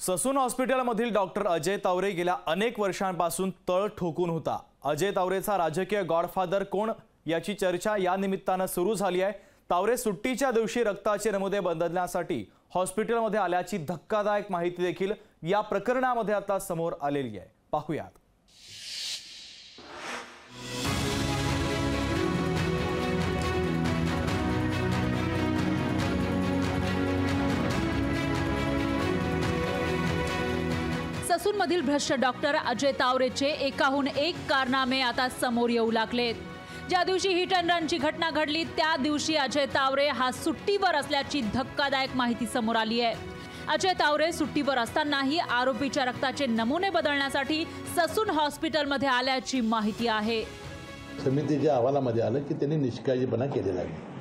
Sassoon हॉस्पिटलमधील doctor Ajay Taware गेल्या अनेक वर्षांपासून तळ ठोकून होता। अजय तावरेचा राजकीय गॉडफादर कोण याची चर्चा या निमित्ताने सुरू झाली आहे। तावरे सुट्टीच्या दिवशी रक्ताचे नमुने बदलण्यासाठी हॉस्पिटलमध्ये आल्याची धक्कादायक माहिती देखील या प्रकरणामध्ये आता समोर आलेली आहे। पाहूयात। ससूनमधील भ्रष्ट डॉक्टर अजय तावरेचे एकाहून एक कारनामे आता समोर येऊ लागलेत। ज्या दिवशी हिट अँड रनची घटना घडली त्या दिवशी अजय तावरे हा सुट्टीवर असल्याची धक्कादायक माहिती समोर आली आहे। अजय तावरे सुट्टीवर असतानाही आरोपीच्या रक्ताचे नमुने बदलण्यासाठी ससून हॉस्पिटलमध्ये आल्याची माहिती आहे। समितीच्या अहवालामध्ये आलं की त्यांनी निष्काळजीपणा केलेला आहे।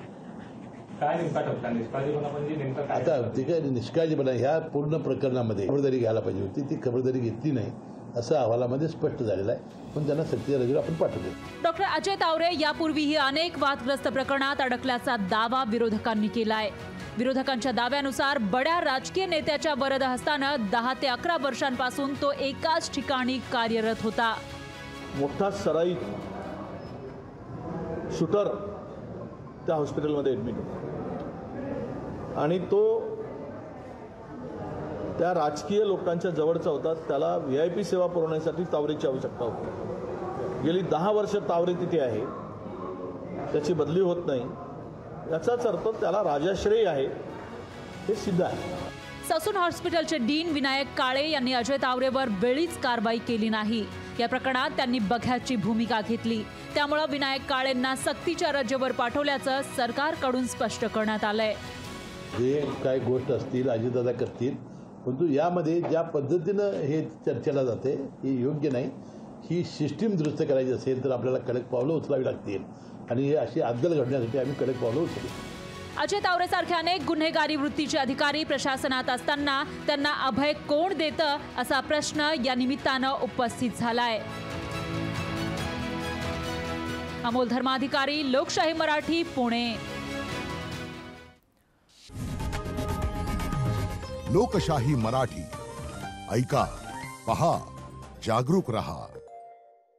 काय नेमका ठरला निष्काळजीपणा म्हणजे नेमका काय? आता ते काय निष्काळजीपणा ह्या पूर्ण प्रकरणामध्ये खबरदारी घ्यायला पाहिजे होती, ती खबरदारी घेतली नाही असं अहवालामध्ये स्पष्ट झालेलं आहे। पण त्यांना सक्तीच्या रजेवर आपण पाठवले। डॉक्टर अजय तावरे यापूर्वीही अनेक वादग्रस्त प्रकरणात अडकल्याचा दावा विरोधकांनी केलाय। विरोधकांच्या दाव्यानुसार बड्या राजकीय नेत्याच्या वरदहस्ताने 10 ते 11 वर्षांपासून तो एकाच ठिकाणी कार्यरत होता। मोठा सराईत शूटर त्या हॉस्पिटलमध्ये ॲडमिट होता आणि तो त्या राजकीय लोकांच्या जवळचा होता। त्याला VIP सेवा पुरवण्यासाठी तावरेची आवश्यकता होती। गेली 10 वर्ष तावरे तिथे आहे, त्याची बदली होत नाही, याचाच अर्थ त्याला राजाश्रय आहे हे सिद्ध आहे। ससून हॉस्पिटलचे डीन विनायक काळे यांनी अजय तावरेवर वेळीच कारवाई केली नाही। या प्रकरणात त्यांनी बघ्याची भूमिका घेतली, त्यामुळे विनायक काळेंना सक्तीच्या रजेवर पाठवल्याचं सरकारकडून स्पष्ट करण्यात आलंय। जे काय गोष्ट असतील अजितदादा करतील, परंतु यामध्ये ज्या पद्धतीनं हे चर्चेला जाते हे योग्य नाही। ही सिस्टीम दुरुस्त करायची असेल तर आपल्याला कडक पावलं उचलावी लागतील आणि हे अशी अद्दल घडण्यासाठी आम्ही कडक पावलं उचलू। अजय तावरेसारखे अनेक गुन्हेगारी वृत्तीचे अधिकारी प्रशासनात असताना त्यांना अभय कोण देतं असा प्रश्न या निमित्तानं उपस्थित झालाय। अमोल धर्माधिकारी, लोकशाही मराठी, पुणे। लोकशाही मराठी ऐका, पहा, जागरूक रहा।